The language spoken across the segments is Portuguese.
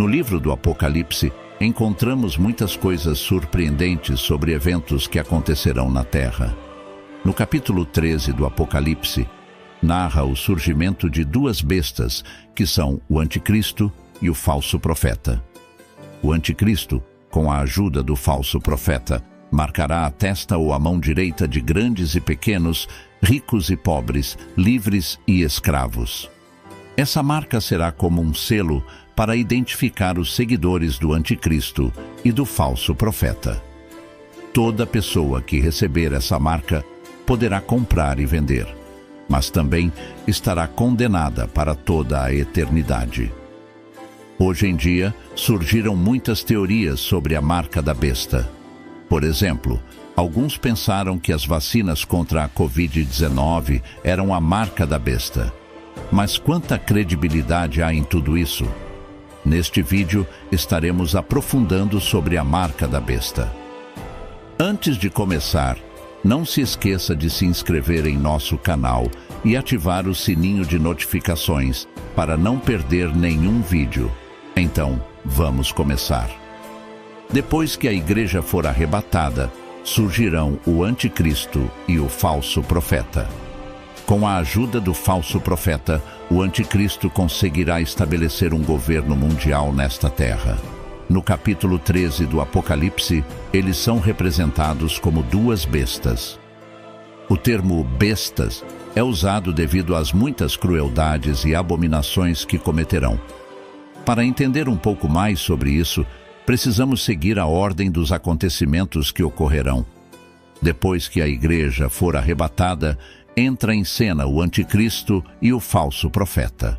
No livro do Apocalipse, encontramos muitas coisas surpreendentes sobre eventos que acontecerão na Terra. No capítulo 13 do Apocalipse, narra o surgimento de duas bestas, que são o Anticristo e o falso profeta. O Anticristo, com a ajuda do falso profeta, marcará a testa ou a mão direita de grandes e pequenos, ricos e pobres, livres e escravos. Essa marca será como um selo para identificar os seguidores do Anticristo e do falso profeta. Toda pessoa que receber essa marca poderá comprar e vender, mas também estará condenada para toda a eternidade. Hoje em dia, surgiram muitas teorias sobre a marca da besta. Por exemplo, alguns pensaram que as vacinas contra a Covid-19 eram a marca da besta. Mas quanta credibilidade há em tudo isso? Neste vídeo, estaremos aprofundando sobre a marca da besta. Antes de começar, não se esqueça de se inscrever em nosso canal e ativar o sininho de notificações para não perder nenhum vídeo. Então, vamos começar. Depois que a igreja for arrebatada, surgirão o Anticristo e o falso profeta. Com a ajuda do falso profeta, o Anticristo conseguirá estabelecer um governo mundial nesta terra. No capítulo 13 do Apocalipse, eles são representados como duas bestas. O termo bestas é usado devido às muitas crueldades e abominações que cometerão. Para entender um pouco mais sobre isso, precisamos seguir a ordem dos acontecimentos que ocorrerão. Depois que a igreja for arrebatada, entra em cena o Anticristo e o falso profeta.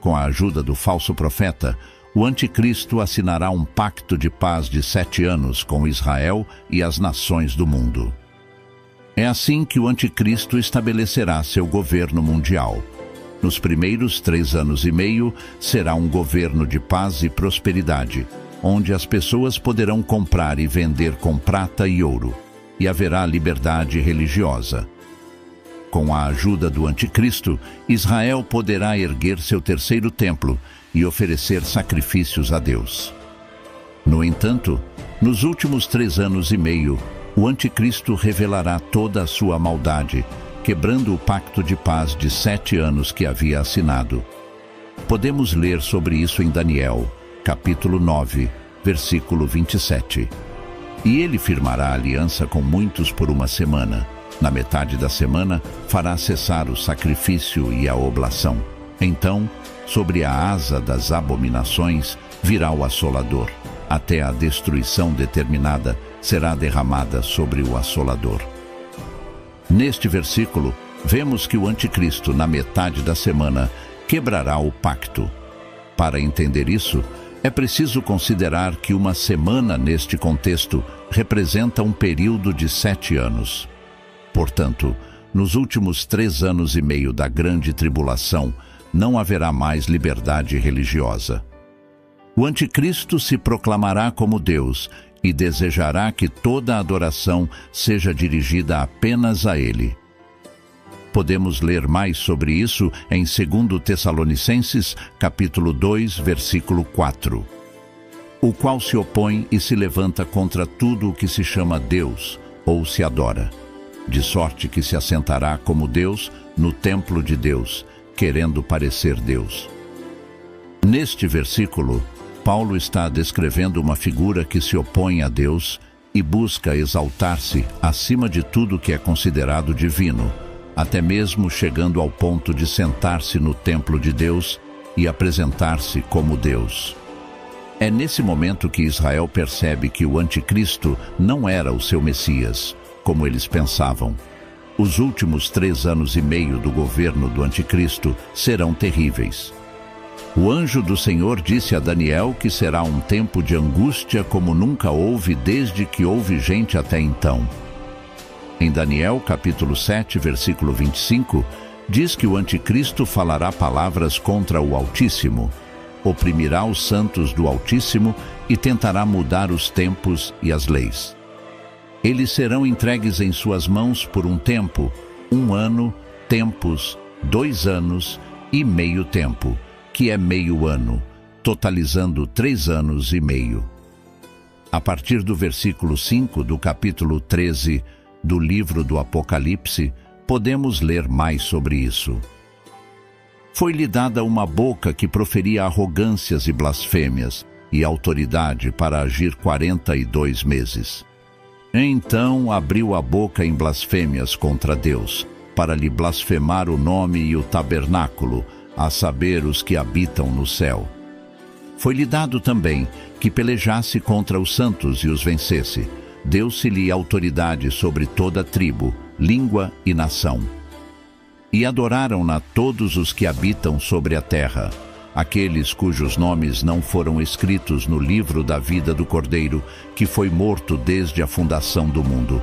Com a ajuda do falso profeta, o Anticristo assinará um pacto de paz de 7 anos com Israel e as nações do mundo. É assim que o Anticristo estabelecerá seu governo mundial. Nos primeiros 3 anos e meio, será um governo de paz e prosperidade, onde as pessoas poderão comprar e vender com prata e ouro, e haverá liberdade religiosa. Com a ajuda do Anticristo, Israel poderá erguer seu terceiro templo e oferecer sacrifícios a Deus. No entanto, nos últimos 3 anos e meio, o Anticristo revelará toda a sua maldade, quebrando o pacto de paz de 7 anos que havia assinado. Podemos ler sobre isso em Daniel, capítulo 9, versículo 27. E ele firmará aliança com muitos por 1 semana. Na metade da semana, fará cessar o sacrifício e a oblação. Então, sobre a asa das abominações, virá o assolador. Até a destruição determinada será derramada sobre o assolador. Neste versículo, vemos que o Anticristo, na metade da semana, quebrará o pacto. Para entender isso, é preciso considerar que 1 semana neste contexto representa um período de 7 anos. Portanto, nos últimos 3 anos e meio da grande tribulação, não haverá mais liberdade religiosa. O Anticristo se proclamará como Deus e desejará que toda a adoração seja dirigida apenas a Ele. Podemos ler mais sobre isso em 2 Tessalonicenses, capítulo 2, versículo 4. O qual se opõe e se levanta contra tudo o que se chama Deus ou se adora, de sorte que se assentará como Deus no templo de Deus, querendo parecer Deus. Neste versículo, Paulo está descrevendo uma figura que se opõe a Deus e busca exaltar-se acima de tudo que é considerado divino, até mesmo chegando ao ponto de sentar-se no templo de Deus e apresentar-se como Deus. É nesse momento que Israel percebe que o Anticristo não era o seu Messias, como eles pensavam. Os últimos 3 anos e meio do governo do Anticristo serão terríveis. O anjo do Senhor disse a Daniel que será um tempo de angústia como nunca houve desde que houve gente até então. Em Daniel, capítulo 7, versículo 25, diz que o Anticristo falará palavras contra o Altíssimo, oprimirá os santos do Altíssimo e tentará mudar os tempos e as leis. Eles serão entregues em suas mãos por um tempo, 1 ano, tempos, 2 anos e meio tempo, que é meio ano, totalizando 3 anos e meio. A partir do versículo 5 do capítulo 13 do livro do Apocalipse, podemos ler mais sobre isso. Foi-lhe dada uma boca que proferia arrogâncias e blasfêmias, e autoridade para agir 42 meses. Então abriu a boca em blasfêmias contra Deus, para lhe blasfemar o nome e o tabernáculo, a saber, os que habitam no céu. Foi-lhe dado também que pelejasse contra os santos e os vencesse. Deu-se-lhe autoridade sobre toda tribo, língua e nação. E adoraram-na todos os que habitam sobre a terra, aqueles cujos nomes não foram escritos no livro da vida do Cordeiro, que foi morto desde a fundação do mundo.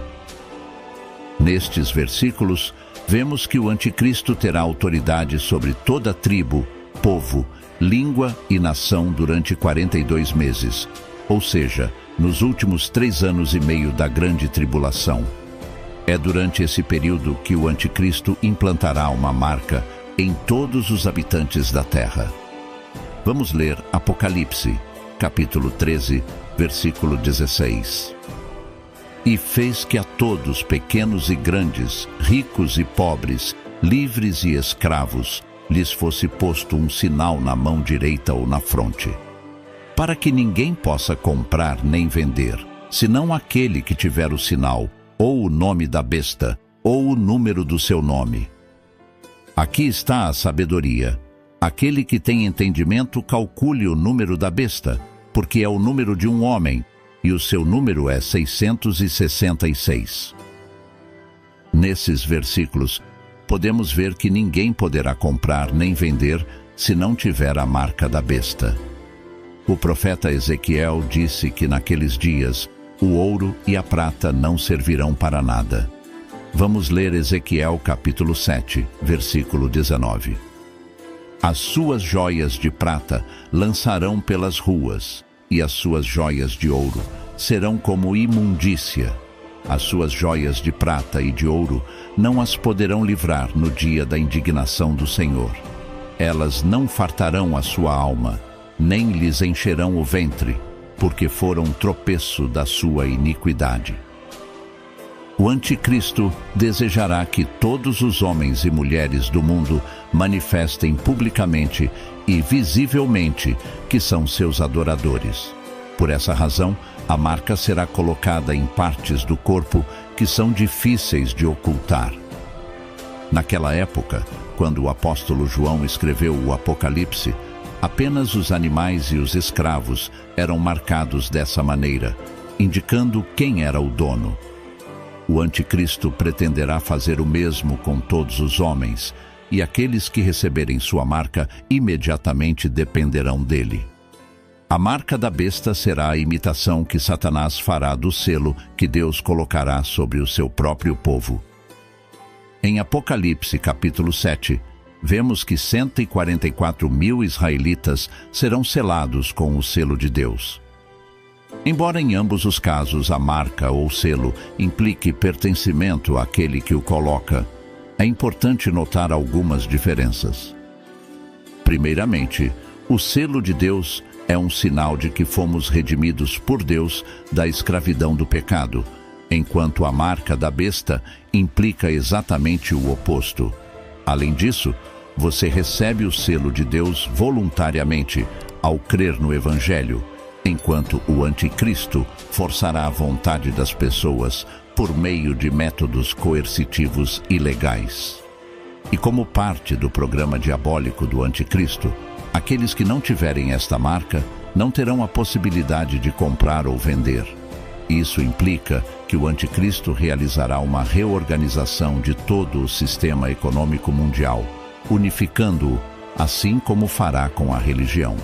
Nestes versículos, vemos que o Anticristo terá autoridade sobre toda tribo, povo, língua e nação durante 42 meses, ou seja, nos últimos 3 anos e meio da grande tribulação. É durante esse período que o Anticristo implantará uma marca em todos os habitantes da terra. Vamos ler Apocalipse, capítulo 13, versículo 16. E fez que a todos, pequenos e grandes, ricos e pobres, livres e escravos, lhes fosse posto um sinal na mão direita ou na fronte, para que ninguém possa comprar nem vender, senão aquele que tiver o sinal, ou o nome da besta, ou o número do seu nome. Aqui está a sabedoria. Aquele que tem entendimento, calcule o número da besta, porque é o número de um homem, e o seu número é 666. Nesses versículos, podemos ver que ninguém poderá comprar nem vender se não tiver a marca da besta. O profeta Ezequiel disse que naqueles dias o ouro e a prata não servirão para nada. Vamos ler Ezequiel capítulo 7, versículo 19. As suas joias de prata lançarão pelas ruas, e as suas joias de ouro serão como imundícia. As suas joias de prata e de ouro não as poderão livrar no dia da indignação do Senhor. Elas não fartarão a sua alma, nem lhes encherão o ventre, porque foram tropeço da sua iniquidade. O Anticristo desejará que todos os homens e mulheres do mundo manifestem publicamente e visivelmente que são seus adoradores. Por essa razão, a marca será colocada em partes do corpo que são difíceis de ocultar. Naquela época, quando o apóstolo João escreveu o Apocalipse, apenas os animais e os escravos eram marcados dessa maneira, indicando quem era o dono. O Anticristo pretenderá fazer o mesmo com todos os homens, e aqueles que receberem sua marca imediatamente dependerão dele. A marca da besta será a imitação que Satanás fará do selo que Deus colocará sobre o seu próprio povo. Em Apocalipse capítulo 7, vemos que 144 mil israelitas serão selados com o selo de Deus. Embora em ambos os casos a marca ou selo implique pertencimento àquele que o coloca, é importante notar algumas diferenças. Primeiramente, o selo de Deus é um sinal de que fomos redimidos por Deus da escravidão do pecado, enquanto a marca da besta implica exatamente o oposto. Além disso, você recebe o selo de Deus voluntariamente ao crer no Evangelho, enquanto o Anticristo forçará a vontade das pessoas por meio de métodos coercitivos ilegais. E como parte do programa diabólico do Anticristo, aqueles que não tiverem esta marca não terão a possibilidade de comprar ou vender. Isso implica que o Anticristo realizará uma reorganização de todo o sistema econômico mundial, unificando-o, assim como fará com a religião.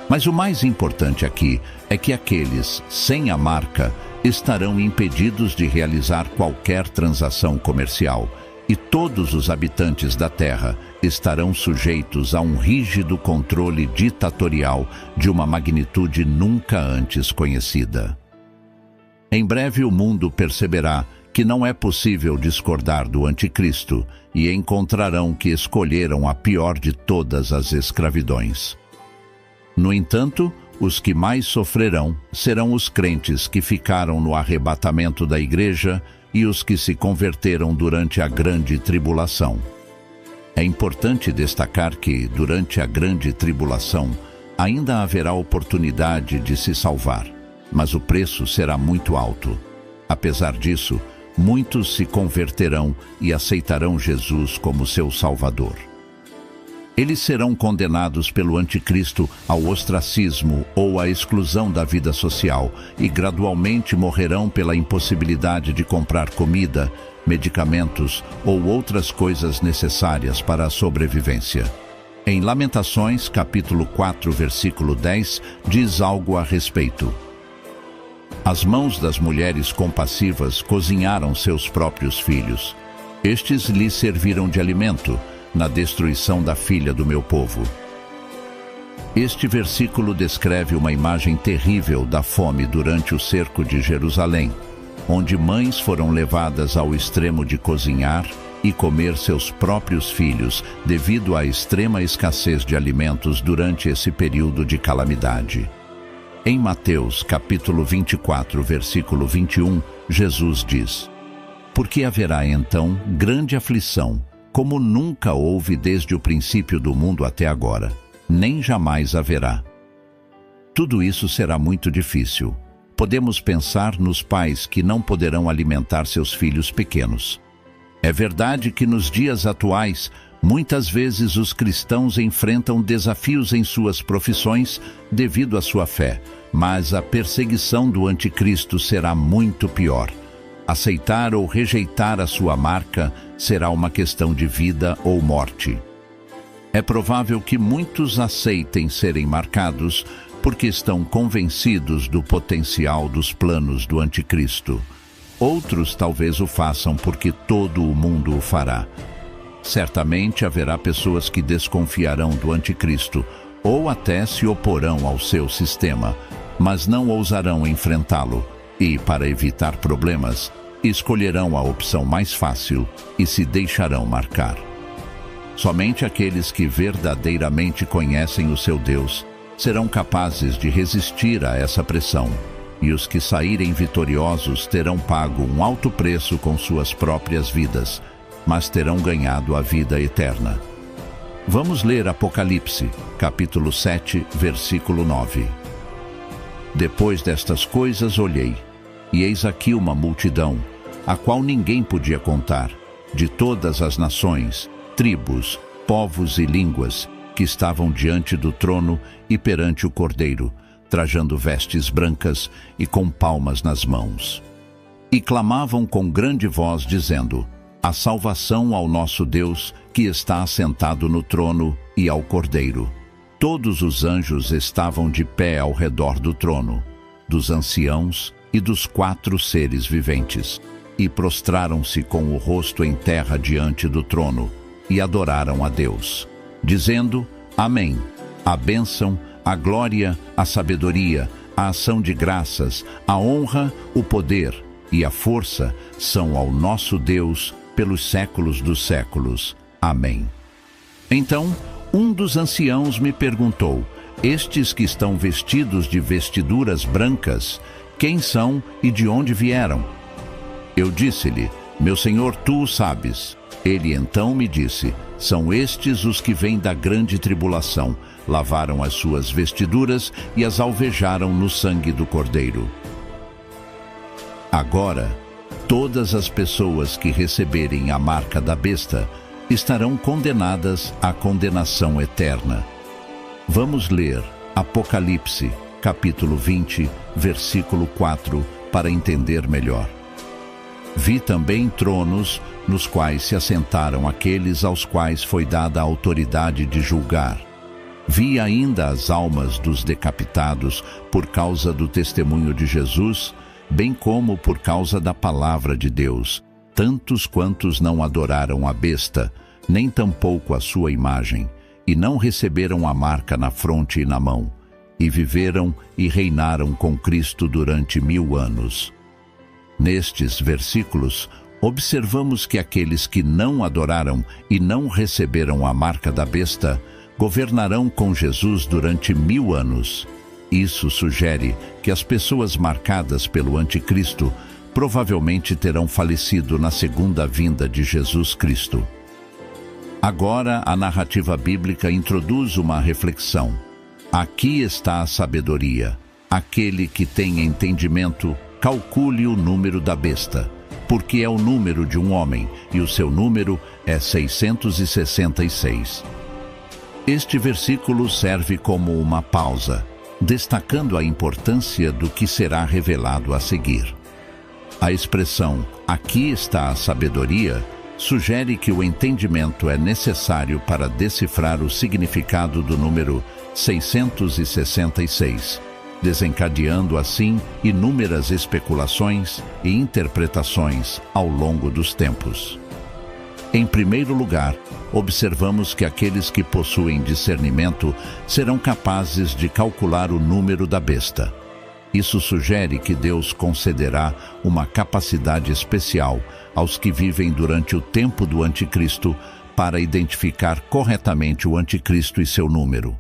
Mas o mais importante aqui é que aqueles sem a marca estarão impedidos de realizar qualquer transação comercial, e todos os habitantes da Terra estarão sujeitos a um rígido controle ditatorial de uma magnitude nunca antes conhecida. Em breve o mundo perceberá que não é possível discordar do Anticristo e encontrarão que escolheram a pior de todas as escravidões. No entanto, os que mais sofrerão serão os crentes que ficaram no arrebatamento da igreja e os que se converteram durante a grande tribulação. É importante destacar que, durante a grande tribulação, ainda haverá oportunidade de se salvar, mas o preço será muito alto. Apesar disso, muitos se converterão e aceitarão Jesus como seu Salvador. Eles serão condenados pelo anticristo ao ostracismo ou à exclusão da vida social e gradualmente morrerão pela impossibilidade de comprar comida, medicamentos ou outras coisas necessárias para a sobrevivência. Em Lamentações, capítulo 4, versículo 10, diz algo a respeito. As mãos das mulheres compassivas cozinharam seus próprios filhos. Estes lhes serviram de alimento na destruição da filha do meu povo. Este versículo descreve uma imagem terrível da fome durante o cerco de Jerusalém, onde mães foram levadas ao extremo de cozinhar e comer seus próprios filhos devido à extrema escassez de alimentos durante esse período de calamidade. Em Mateus, capítulo 24, versículo 21, Jesus diz: Porque haverá então grande aflição, como nunca houve desde o princípio do mundo até agora, nem jamais haverá. Tudo isso será muito difícil. Podemos pensar nos pais que não poderão alimentar seus filhos pequenos. É verdade que nos dias atuais, muitas vezes os cristãos enfrentam desafios em suas profissões devido à sua fé, mas a perseguição do anticristo será muito pior. Aceitar ou rejeitar a sua marca será uma questão de vida ou morte. É provável que muitos aceitem serem marcados porque estão convencidos do potencial dos planos do anticristo. Outros talvez o façam porque todo o mundo o fará. Certamente haverá pessoas que desconfiarão do anticristo ou até se oporão ao seu sistema, mas não ousarão enfrentá-lo e, para evitar problemas, escolherão a opção mais fácil e se deixarão marcar. Somente aqueles que verdadeiramente conhecem o seu Deus serão capazes de resistir a essa pressão, e os que saírem vitoriosos terão pago um alto preço com suas próprias vidas, mas terão ganhado a vida eterna. Vamos ler Apocalipse, capítulo 7, versículo 9. Depois destas coisas olhei, e eis aqui uma multidão, a qual ninguém podia contar, de todas as nações, tribos, povos e línguas, que estavam diante do trono e perante o Cordeiro, trajando vestes brancas e com palmas nas mãos. E clamavam com grande voz, dizendo: A salvação ao nosso Deus, que está assentado no trono, e ao Cordeiro. Todos os anjos estavam de pé ao redor do trono, dos anciãos e dos 4 seres viventes, e prostraram-se com o rosto em terra diante do trono, e adoraram a Deus, dizendo: Amém. A bênção, a glória, a sabedoria, a ação de graças, a honra, o poder e a força são ao nosso Deus pelos séculos dos séculos. Amém. Então, um dos anciãos me perguntou: Estes que estão vestidos de vestiduras brancas, quem são e de onde vieram? Eu disse-lhe: Meu senhor, tu o sabes. Ele então me disse: São estes os que vêm da grande tribulação, lavaram as suas vestiduras e as alvejaram no sangue do Cordeiro. Agora, todas as pessoas que receberem a marca da besta estarão condenadas à condenação eterna. Vamos ler Apocalipse, capítulo 20, versículo 4, para entender melhor. Vi também tronos, nos quais se assentaram aqueles aos quais foi dada a autoridade de julgar. Vi ainda as almas dos decapitados por causa do testemunho de Jesus, bem como por causa da palavra de Deus, tantos quantos não adoraram a besta, nem tampouco a sua imagem, e não receberam a marca na fronte e na mão, e viveram e reinaram com Cristo durante 1000 anos. Nestes versículos, observamos que aqueles que não adoraram e não receberam a marca da besta governarão com Jesus durante 1000 anos. Isso sugere que as pessoas marcadas pelo anticristo provavelmente terão falecido na segunda vinda de Jesus Cristo. Agora, a narrativa bíblica introduz uma reflexão. Aqui está a sabedoria. Aquele que tem entendimento, calcule o número da besta, porque é o número de um homem, e o seu número é 666. Este versículo serve como uma pausa, destacando a importância do que será revelado a seguir. A expressão "aqui está a sabedoria" sugere que o entendimento é necessário para decifrar o significado do número 666, desencadeando assim inúmeras especulações e interpretações ao longo dos tempos. Em primeiro lugar, observamos que aqueles que possuem discernimento serão capazes de calcular o número da besta. Isso sugere que Deus concederá uma capacidade especial aos que vivem durante o tempo do anticristo para identificar corretamente o anticristo e seu número.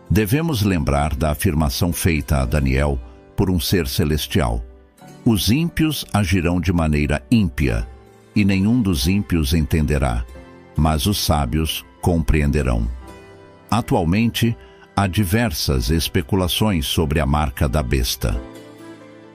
Devemos lembrar da afirmação feita a Daniel por um ser celestial: os ímpios agirão de maneira ímpia, e nenhum dos ímpios entenderá, mas os sábios compreenderão. Atualmente, há diversas especulações sobre a marca da besta.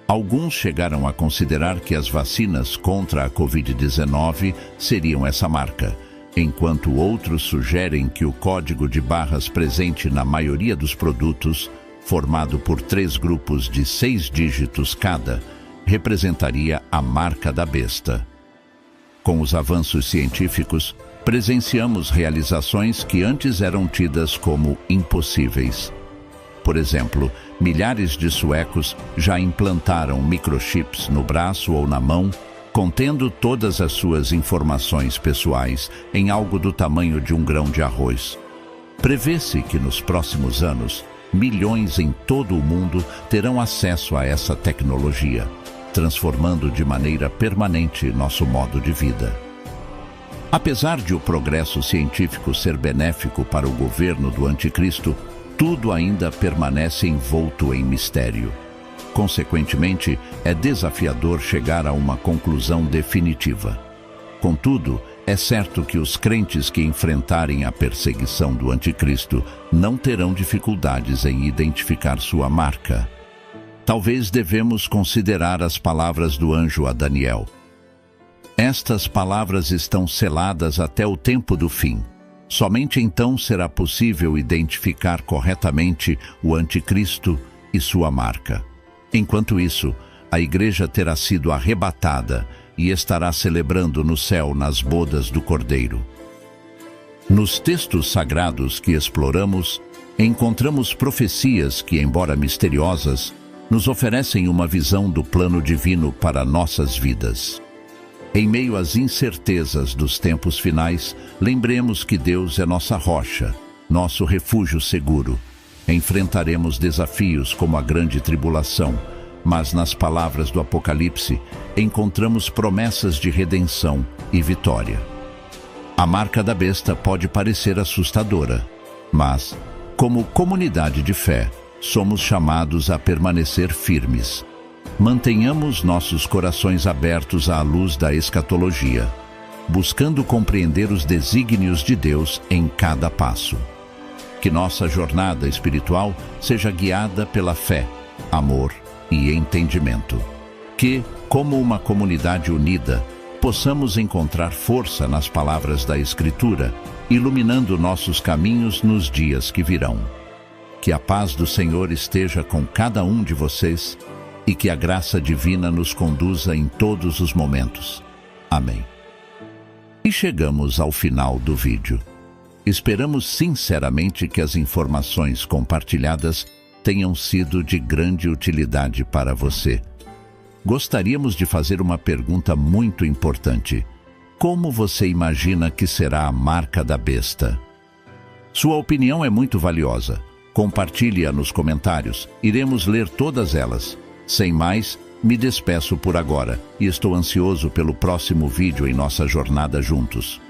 Alguns chegaram a considerar que as vacinas contra a Covid-19 seriam essa marca, enquanto outros sugerem que o código de barras presente na maioria dos produtos, formado por 3 grupos de 6 dígitos cada, representaria a marca da besta. Com os avanços científicos, presenciamos realizações que antes eram tidas como impossíveis. Por exemplo, milhares de suecos já implantaram microchips no braço ou na mão, contendo todas as suas informações pessoais em algo do tamanho de um grão de arroz. Prevê-se que nos próximos anos, milhões em todo o mundo terão acesso a essa tecnologia, transformando de maneira permanente nosso modo de vida. Apesar de o progresso científico ser benéfico para o governo do anticristo, tudo ainda permanece envolto em mistério. Consequentemente, é desafiador chegar a uma conclusão definitiva. Contudo, é certo que os crentes que enfrentarem a perseguição do anticristo não terão dificuldades em identificar sua marca. Talvez devemos considerar as palavras do anjo a Daniel. Estas palavras estão seladas até o tempo do fim. Somente então será possível identificar corretamente o anticristo e sua marca. Enquanto isso, a igreja terá sido arrebatada e estará celebrando no céu nas bodas do Cordeiro. Nos textos sagrados que exploramos, encontramos profecias que, embora misteriosas, nos oferecem uma visão do plano divino para nossas vidas. Em meio às incertezas dos tempos finais, lembremos que Deus é nossa rocha, nosso refúgio seguro. Enfrentaremos desafios como a grande tribulação, mas nas palavras do Apocalipse encontramos promessas de redenção e vitória. A marca da besta pode parecer assustadora, mas, como comunidade de fé, somos chamados a permanecer firmes. Mantenhamos nossos corações abertos à luz da escatologia, buscando compreender os desígnios de Deus em cada passo. Que nossa jornada espiritual seja guiada pela fé, amor e entendimento. Que, como uma comunidade unida, possamos encontrar força nas palavras da Escritura, iluminando nossos caminhos nos dias que virão. Que a paz do Senhor esteja com cada um de vocês e que a graça divina nos conduza em todos os momentos. Amém. E chegamos ao final do vídeo. Esperamos sinceramente que as informações compartilhadas tenham sido de grande utilidade para você. Gostaríamos de fazer uma pergunta muito importante. Como você imagina que será a marca da besta? Sua opinião é muito valiosa. Compartilhe-a nos comentários. Iremos ler todas elas. Sem mais, me despeço por agora e estou ansioso pelo próximo vídeo em nossa jornada juntos.